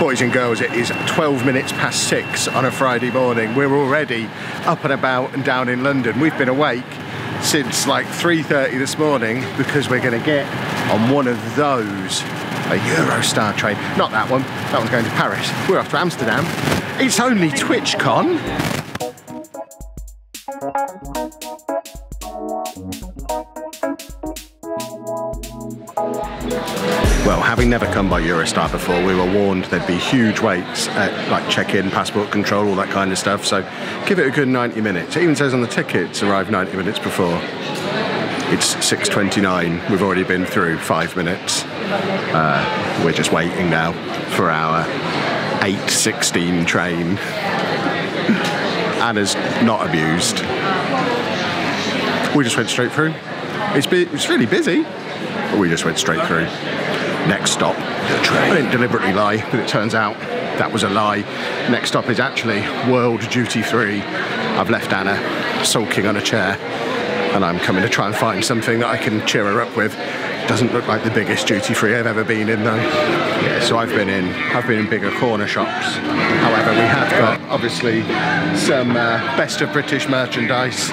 Boys and girls, it is 12 minutes past 6 on a Friday morning. We're already up and about and down in London. We've been awake since like 3:30 this morning because we're going to get on one of those, a Eurostar train. Not that one, that one's going to Paris. We're off to Amsterdam. It's only TwitchCon. Well, having never come by Eurostar before, we were warned there'd be huge waits at like check-in, passport control, all that kind of stuff, so give it a good 90 minutes. It even says on the tickets, arrive 90 minutes before. It's 6:29, we've already been through 5 minutes. We're just waiting now for our 8:16 train. Anna's not amused. We just went straight through. It's really busy, but we just went straight through. Next stop, the train. I didn't deliberately lie, but it turns out that was a lie. Next stop is actually World Duty Free. I've left Anna sulking on a chair, and I'm coming to try and find something that I can cheer her up with. Doesn't look like the biggest duty free I've ever been in though. Yeah, so I've been in bigger corner shops. However, we have got obviously some best of British merchandise,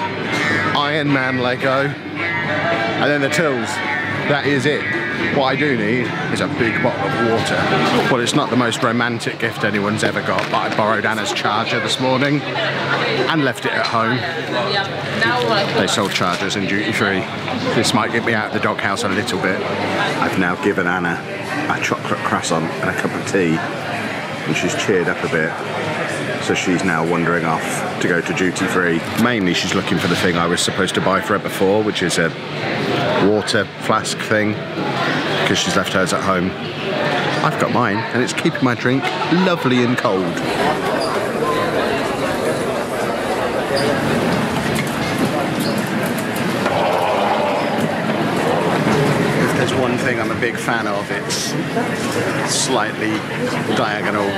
Iron Man Lego, and then the tills. That is it. What I do need is a big bottle of water. Well, it's not the most romantic gift anyone's ever got, but I borrowed Anna's charger this morning and left it at home. They sold chargers in duty free. This might get me out of the doghouse a little bit. I've now given Anna a chocolate croissant and a cup of tea, and she's cheered up a bit. So she's now wandering off to go to duty free. Mainly she's looking for the thing I was supposed to buy for her before, which is a water flask thing, because she's left hers at home. I've got mine, and it's keeping my drink lovely and cold. If there's one thing I'm a big fan of, it's slightly diagonal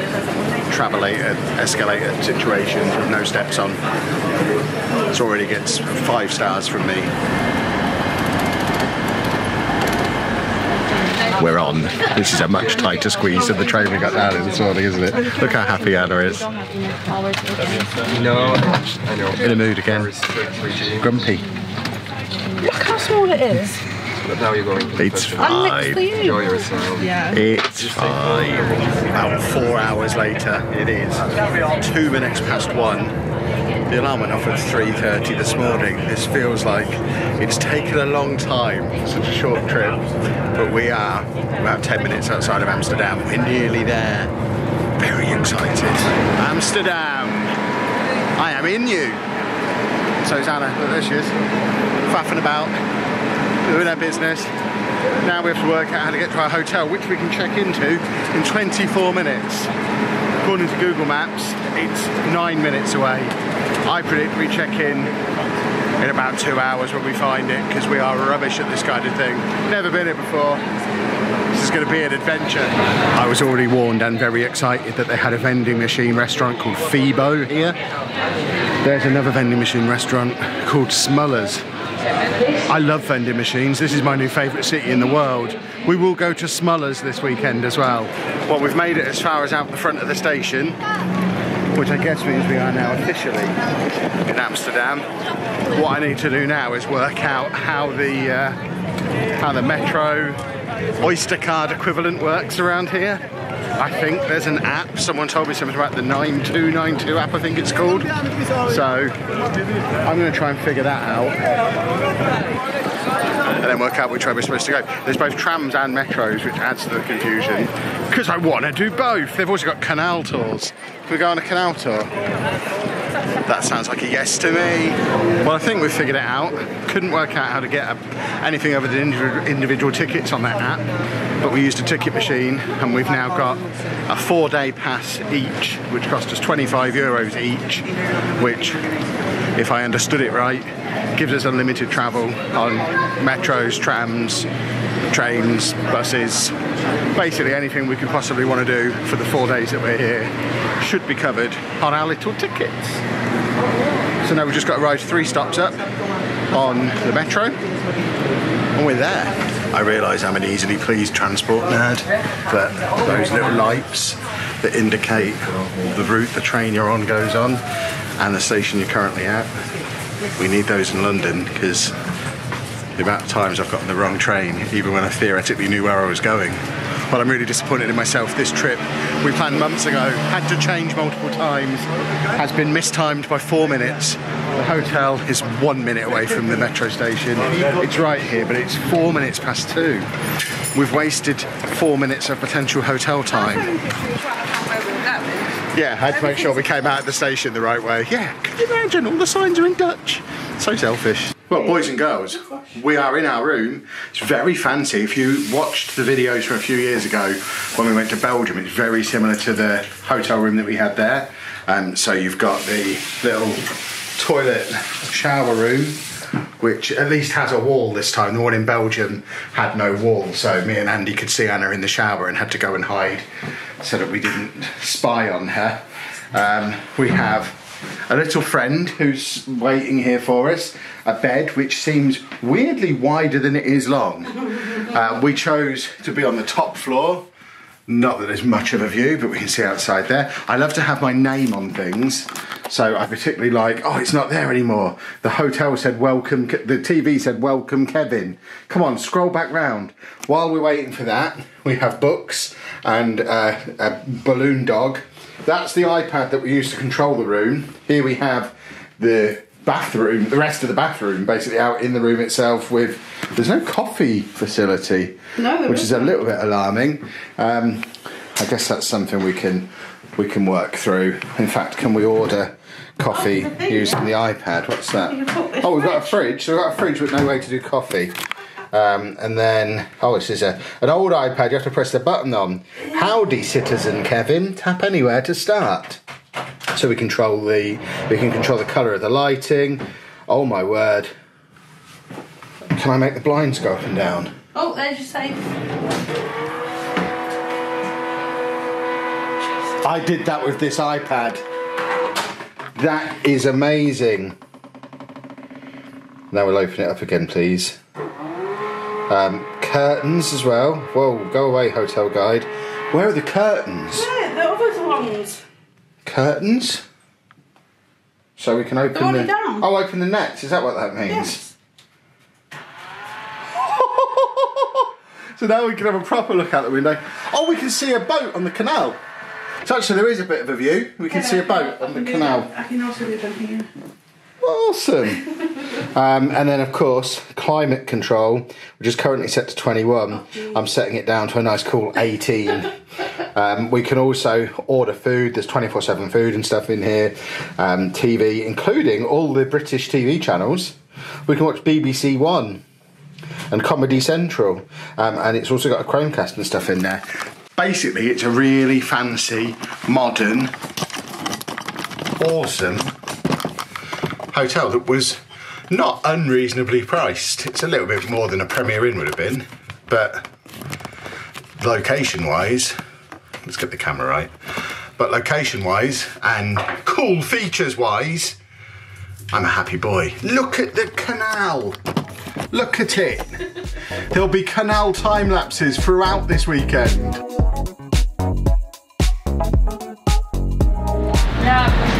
travelator, escalator situations with no steps on. This already gets 5 stars from me. We're on. This is a much tighter squeeze than the train we got down in this morning, isn't it? Look how happy Anna is. No, I know. In a mood again. Grumpy. Look how small it is. But now you're going. It's fine. Enjoy yourself. Yeah. It's fine. About 4 hours later, it is 2 minutes past 1. The alarm went off at 3:30 this morning. This feels like it's taken a long time, such a short trip, but we are about 10 minutes outside of Amsterdam. We're nearly there. Very excited. Amsterdam! I am in you! So is Anna, look, there she is, faffing about, doing her business. Now we have to work out how to get to our hotel, which we can check into in 24 minutes. According to Google Maps, it's 9 minutes away. I predict we check in about 2 hours when we find it, because we are rubbish at this kind of thing. Never been here before. This is going to be an adventure. I was already warned and very excited that they had a vending machine restaurant called Phoebo here. There's another vending machine restaurant called Smuller's. I love vending machines. This is my new favourite city in the world. We will go to Smuller's this weekend as well. Well, we've made it as far as out the front of the station, which I guess means we are now officially in Amsterdam. What I need to do now is work out how the Metro Oyster card equivalent works around here. I think there's an app. Someone told me something about the 9292 app, I think it's called. So I'm going to try and figure that out, and then work out which way we're supposed to go. There's both trams and metros, which adds to the confusion, because I want to do both. They've also got canal tours. Can we go on a canal tour? That sounds like a yes to me. Well, I think we've figured it out. Couldn't work out how to get anything other than individual tickets on that app, but we used a ticket machine, and we've now got a 4-day pass each, which cost us 25 euros each, which, if I understood it right, gives us unlimited travel on metros, trams, trains, buses, basically anything we could possibly want to do for the 4 days that we're here should be covered on our little tickets. So now we've just got to ride 3 stops up on the metro, and we're there. I realise I'm an easily pleased transport nerd, but those little lights that indicate the route the train you're on goes on and the station you're currently at. We need those in London because the amount of times I've gotten the wrong train, even when I theoretically knew where I was going. Well, I'm really disappointed in myself. This trip we planned months ago, had to change multiple times, has been mistimed by 4 minutes. The hotel is 1 minute away from the metro station. It's right here, but it's 4 minutes past 2. We've wasted 4 minutes of potential hotel time. Yeah, I had to make sure we came out of the station the right way. Yeah, can you imagine? All the signs are in Dutch. So selfish. Well, boys and girls, we are in our room. It's very fancy. If you watched the videos from a few years ago when we went to Belgium, it's very similar to the hotel room that we had there. So you've got the little toilet shower room, which at least has a wall this time. The one in Belgium had no wall, so me and Andy could see Anna in the shower and had to go and hide so that we didn't spy on her. We have a little friend who's waiting here for us, a bed which seems weirdly wider than it is long. We chose to be on the top floor. Not that there's much of a view, but we can see outside there. I love to have my name on things, so I particularly like, oh, it's not there anymore. The hotel said welcome, the TV said welcome Kevin. Come on, scroll back round. While we're waiting for that, we have books and a balloon dog. That's the iPad that we use to control the room. Here we have the bathroom, the rest of the bathroom, basically out in the room itself with, there's no coffee facility, which is a little bit alarming. I guess that's something we can work through. In fact, can we order coffee using the iPad? What's that? Oh, we've got a fridge. So we've got a fridge with no way to do coffee. And then, oh, this is an old iPad. You have to press the button on. Howdy, Citizen Kevin. Tap anywhere to start. So we can control the colour of the lighting. Oh my word! Can I make the blinds go up and down? Oh, there's your safe. I did that with this iPad. That is amazing. Now we'll open it up again, please. Curtains as well. Whoa, go away, hotel guide. Where are the curtains? Yeah, the other ones. Curtains? So we can open the... down. Oh, open the nets. Is that what that means? Yes. So now we can have a proper look out the window. Oh, we can see a boat on the canal. So actually there is a bit of a view. We can see a boat on the canal. I can also do something here. Awesome. And then of course climate control, which is currently set to 21. I'm setting it down to a nice cool 18. We can also order food. There's 24/7 food and stuff in here. TV, including all the British TV channels. We can watch BBC One and Comedy Central, and it's also got a Chromecast and stuff in there. Basically, it's a really fancy, modern, awesome hotel that was not unreasonably priced. It's a little bit more than a Premier Inn would have been, but location-wise, let's get the camera right, but location-wise and cool features-wise, I'm a happy boy. Look at the canal. Look at it. There'll be canal time lapses throughout this weekend.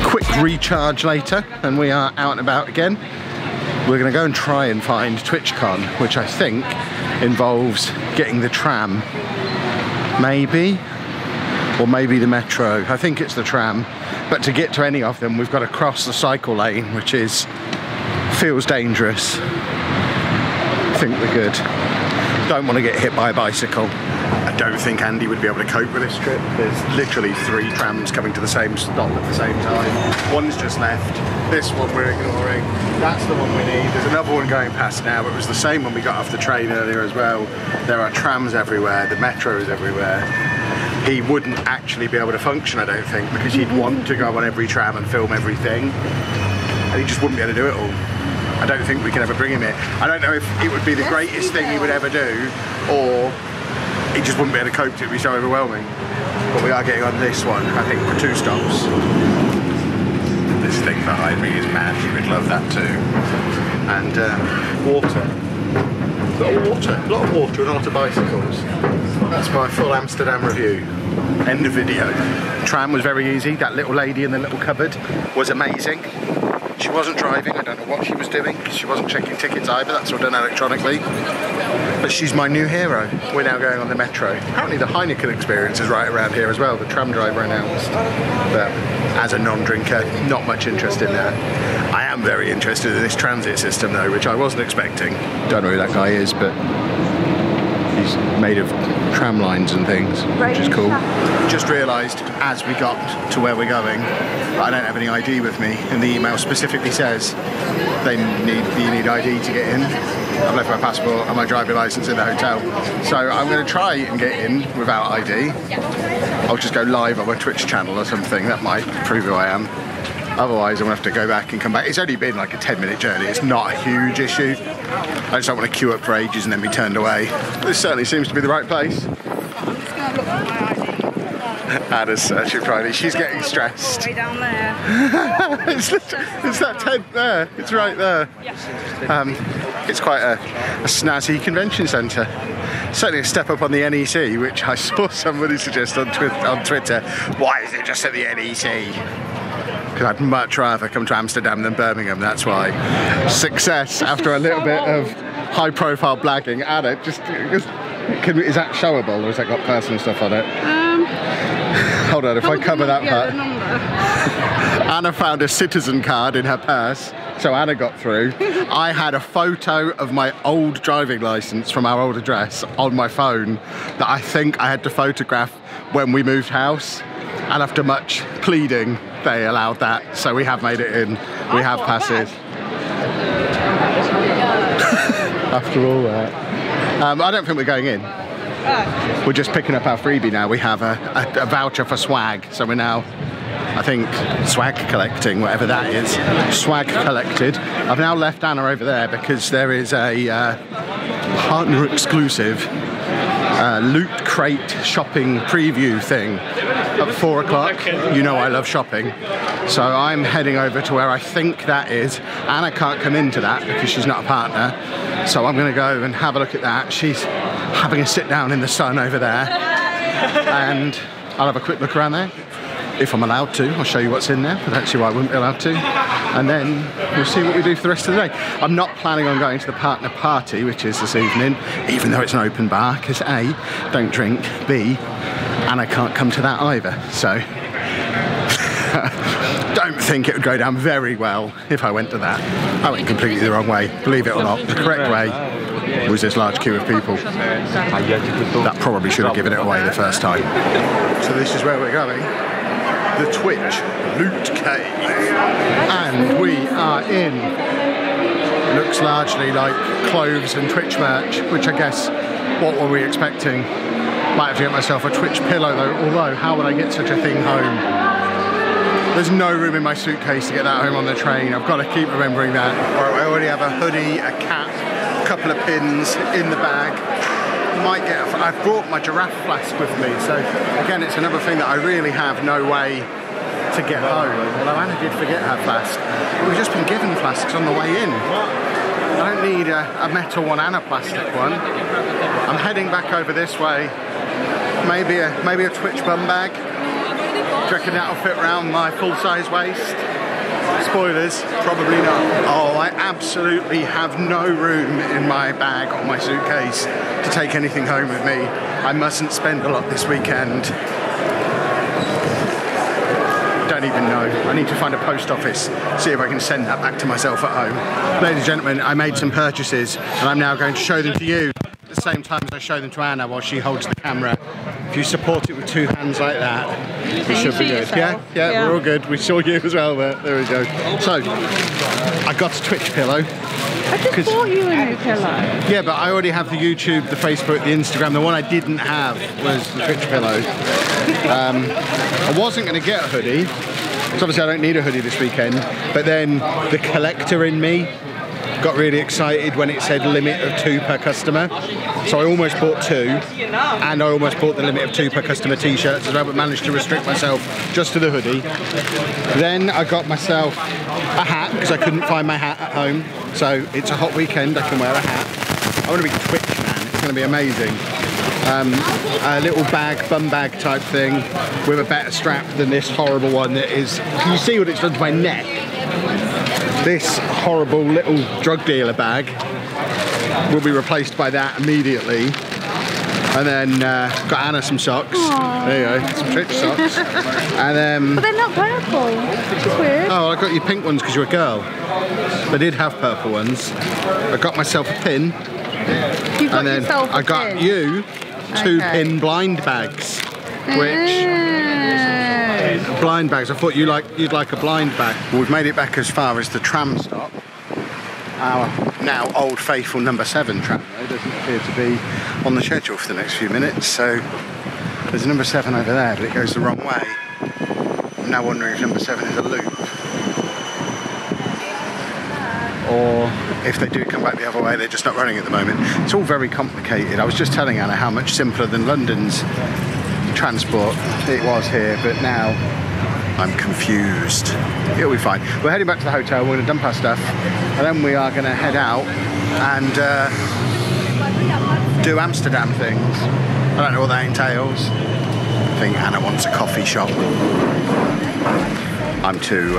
Quick recharge later and we are out and about again. We're going to go and try and find TwitchCon, which I think involves getting the tram, maybe, or maybe the metro. I think it's the tram, but to get to any of them we've got to cross the cycle lane, which feels dangerous. I think we're good. Don't want to get hit by a bicycle. I don't think Andy would be able to cope with this trip. There's literally 3 trams coming to the same stop at the same time. One's just left. This one we're ignoring. That's the one we need. There's another one going past now. It was the same when we got off the train earlier as well. There are trams everywhere. The metro is everywhere. He wouldn't actually be able to function, I don't think, because he'd want to go on every tram and film everything. And he just wouldn't be able to do it all. I don't think we can ever bring him here. I don't know if it would be the greatest thing he would ever do, or he just wouldn't be able to cope. It would be so overwhelming. But we are getting on this one, I think, for 2 stops. This thing behind me is mad. He would love that too. And water. a lot of water and a lot of bicycles. That's my full Amsterdam review. End of video. Tram was very easy. That little lady in the little cupboard was amazing. She wasn't driving, I don't know what she was doing, because she wasn't checking tickets either, that's all done electronically. But she's my new hero. We're now going on the metro. Apparently the Heineken experience is right around here as well, the tram driver announced. But as a non-drinker, not much interest in that. I am very interested in this transit system though, which I wasn't expecting. Don't know who that guy is, but he's made of tram lines and things, which is cool. Just realised as we got to where we're going, I don't have any ID with me, and the email specifically says you need ID to get in. I've left my passport and my driving licence in the hotel, so I'm going to try and get in without ID. I'll just go live on my Twitch channel or something, that might prove who I am. Otherwise I'm going to have to go back and come back. It's only been like a 10-minute journey, it's not a huge issue. I just don't want to queue up for ages and then be turned away. This certainly seems to be the right place. I'm just going to look at my ID. Anna's searching for ID. She's getting stressed. Way down there. it's that tent there. It's right there. It's quite a snazzy convention centre. Certainly a step up on the NEC, which I saw somebody suggest on Twitter. Why is it just at the NEC? Because I'd much rather come to Amsterdam than Birmingham, that's why. Success after a little bit of high-profile blagging. Anna, is that showable or has that got personal stuff on it? Hold on, if I cover that part. Anna found a citizen card in her purse, so Anna got through. I had a photo of my old driving licence from our old address on my phone that I think I had to photograph when we moved house, and after much pleading they allowed that, so we have made it in. We have passes. After all that. I don't think we're going in. We're just picking up our freebie now. We have a voucher for swag, so we're now, I think, swag collecting, whatever that is. Swag collected. I've now left Anna over there because there is a partner exclusive loot crate shopping preview thing at 4 o'clock. You know I love shopping. So I'm heading over to where I think that is. Anna can't come into that because she's not a partner. So I'm going to go and have a look at that. She's having a sit down in the sun over there. And I'll have a quick look around there. If I'm allowed to, I'll show you what's in there. I don't see why I wouldn't be allowed to. And then we'll see what we do for the rest of the day. I'm not planning on going to the partner party, which is this evening, even though it's an open bar, because A, don't drink, B, and I can't come to that either. So, don't think it would go down very well if I went to that. I went completely the wrong way, believe it or not. The correct way was this large queue of people. That probably should have given it away the first time. So this is where we're going. The Twitch Loot Cave. And we are in. Looks largely like clothes and Twitch merch, which I guess, what were we expecting? Might have to get myself a Twitch pillow though, although how would I get such a thing home? There's no room in my suitcase to get that home on the train. I've got to keep remembering that. Right, I already have a hoodie, a cap, a couple of pins in the bag. Might get I've brought my giraffe flask with me, so again it's another thing that I really have no way to get home. Although Anna did forget her flask. We've just been given flasks on the way in. I don't need a metal one and a plastic one. I'm heading back over this way. Maybe a Twitch bum bag. Do you reckon that'll fit around my full-size waist? Spoilers, probably not. Oh, I absolutely have no room in my bag or my suitcase to take anything home with me. I mustn't spend a lot this weekend. Don't even know. I need to find a post office, see if I can send that back to myself at home. Ladies and gentlemen, I made some purchases and I'm now going to show them to you at the same time as I show them to Anna while she holds the camera. If you support it with 2 hands like that, we should be good. Yeah, we're all good. We saw you as well there. There we go. So, I got a Twitch pillow. I just bought you a new pillow. Yeah, but I already have the YouTube, the Facebook, the Instagram. The one I didn't have was the Twitch pillow. I wasn't going to get a hoodie, because obviously I don't need a hoodie this weekend, but then the collector in me got really excited when it said limit of 2 per customer. So I almost bought 2, and I almost bought the limit of 2 per customer t-shirts as well, but managed to restrict myself just to the hoodie. Then I got myself a hat, because I couldn't find my hat at home. So it's a hot weekend, I can wear a hat. I want to be TwitchMan. It's going to be amazing. A little bag, bum bag type thing with a better strap than this horrible one that is... Can you see what it's done to my neck? This horrible little drug dealer bag will be replaced by that immediately. And then got Anna some socks. Aww. There you go, some Twitch socks. And then... But they're not purple, which is weird. Oh, I got you pink ones because you're a girl. They did have purple ones. I got myself a pin. You got yourself a pin? I got you 2 pin blind bags. Which... Blind bags. I thought you'd like a blind bag. Well, we've made it back as far as the tram stop. Our now old faithful number 7 tram though doesn't appear to be on the schedule for the next few minutes, so there's a number 7 over there, but it goes the wrong way. I'm now wondering if number 7 is a loop, or if they do come back the other way, they're just not running at the moment. It's all very complicated. I was just telling Anna how much simpler than London's transport it was here, but now I'm confused. It'll be fine. We're heading back to the hotel, we're going to dump our stuff, and then we are going to head out and do Amsterdam things. I don't know what that entails. I think Anna wants a coffee shop. I'm too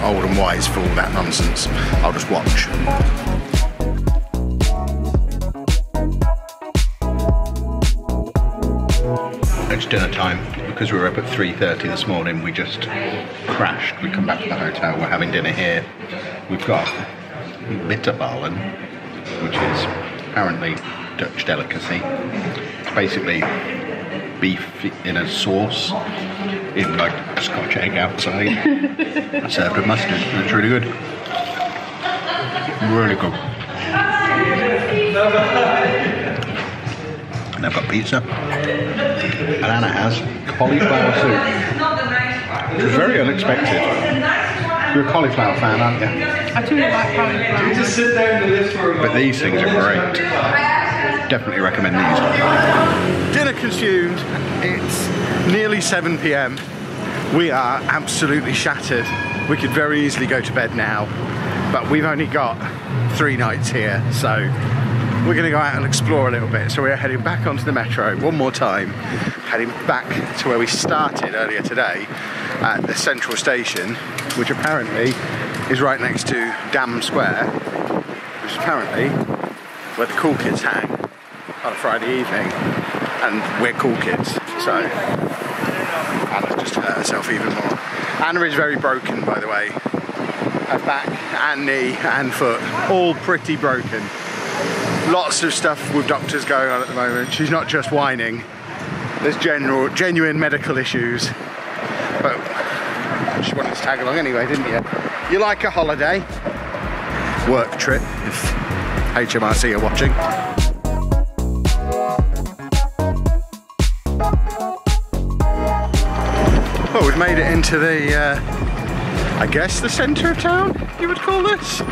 old and wise for all that nonsense. I'll just watch. It's dinner time. Because we were up at 3:30 this morning, we just crashed. We come back to the hotel, we're having dinner here. We've got bitterballen, which is apparently Dutch delicacy. It's basically beef in a sauce in like a Scotch egg outside, served with mustard, and it's really good. Really good. And I've got pizza. And Anna has cauliflower soup, which was very unexpected. You're a cauliflower fan, aren't you? I do like cauliflower. You just sit there in the living room. But these things are great. Definitely recommend these. Dinner consumed. It's nearly 7 PM. We are absolutely shattered. We could very easily go to bed now, but we've only got 3 nights here, so we're going to go out and explore a little bit. So we're heading back onto the metro one more time, heading back to where we started earlier today at the central station, which apparently is right next to Dam Square, which is apparently where the cool kids hang on a Friday evening, and we're cool kids, so Anna's just hurt herself even more. Anna is very broken, by the way. Her back and knee and foot, all pretty broken. Lots of stuff with doctors going on at the moment. She's not just whining. There's genuine medical issues. But she wanted to tag along anyway, didn't you? You like a holiday? Work trip, if HMRC are watching. Well, we've made it into the, I guess the centre of town, you would call this?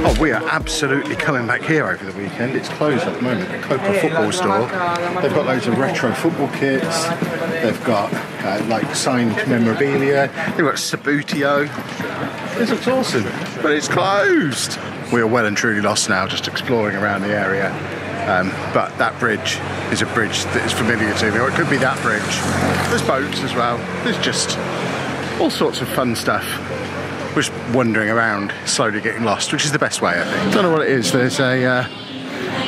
Oh, we are absolutely coming back here over the weekend. It's closed at the moment, the Copa football store. They've got loads of retro football kits. They've got like signed memorabilia. They've got Sabutio. This looks awesome, but it's closed. We are well and truly lost now, just exploring around the area. But that bridge is a bridge that is familiar to me, or it could be that bridge. There's boats as well. There's just all sorts of fun stuff. We're just wandering around, slowly getting lost, which is the best way, I think. Don't know what it is. There's a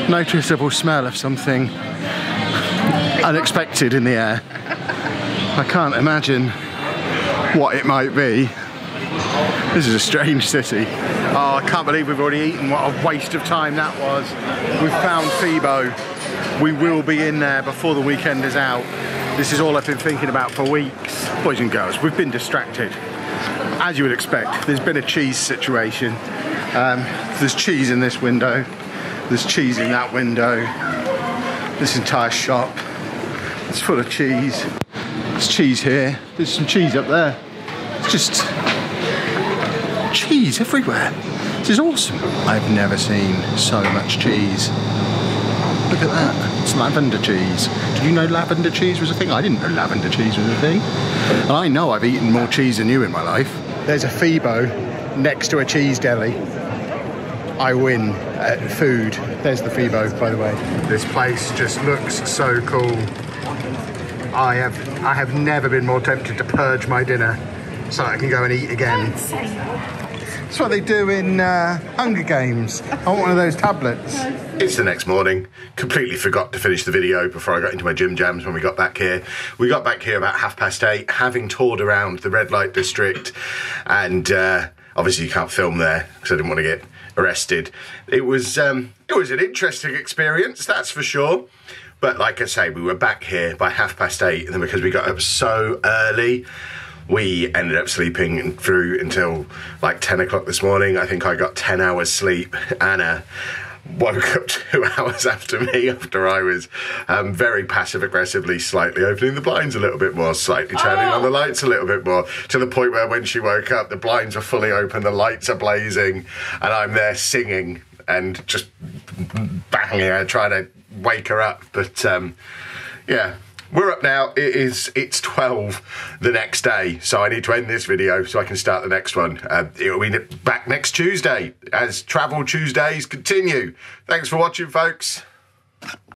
noticeable smell of something unexpected in the air. I can't imagine what it might be. This is a strange city. Oh, I can't believe we've already eaten. What a waste of time that was. We've found Phoebo. We will be in there before the weekend is out. This is all I've been thinking about for weeks. Boys and girls, we've been distracted. As you would expect, there's been a cheese situation. There's cheese in this window. There's cheese in that window. This entire shop is full of cheese. There's cheese here. There's some cheese up there. It's just cheese everywhere. This is awesome. I've never seen so much cheese. Look at that. It's lavender cheese. Did you know lavender cheese was a thing? I didn't know lavender cheese was a thing. And I know I've eaten more cheese than you in my life. There's a Phoebo next to a cheese deli. I win at food. There's the Phoebo, by the way. This place just looks so cool. I have never been more tempted to purge my dinner so I can go and eat again. That's what they do in Hunger Games. I want one of those tablets. It's the next morning. Completely forgot to finish the video before I got into my gym jams when we got back here. We got back here about 8:30, having toured around the red light district, and obviously you can't film there because I didn't want to get arrested. It was an interesting experience, that's for sure. But like I say, we were back here by 8:30, and then because we got up so early, we ended up sleeping through until like 10 o'clock this morning. I think I got 10 hours sleep. Anna woke up 2 hours after me, after I was very passive-aggressively slightly opening the blinds a little bit more, slightly turning on the lights a little bit more, to the point where when she woke up, the blinds are fully open, the lights are blazing, and I'm there singing and just banging her, trying to wake her up. But yeah, we're up now. It's 12 the next day, so I need to end this video so I can start the next one. It'll be back next Tuesday as Travel Tuesdays continue. Thanks for watching, folks.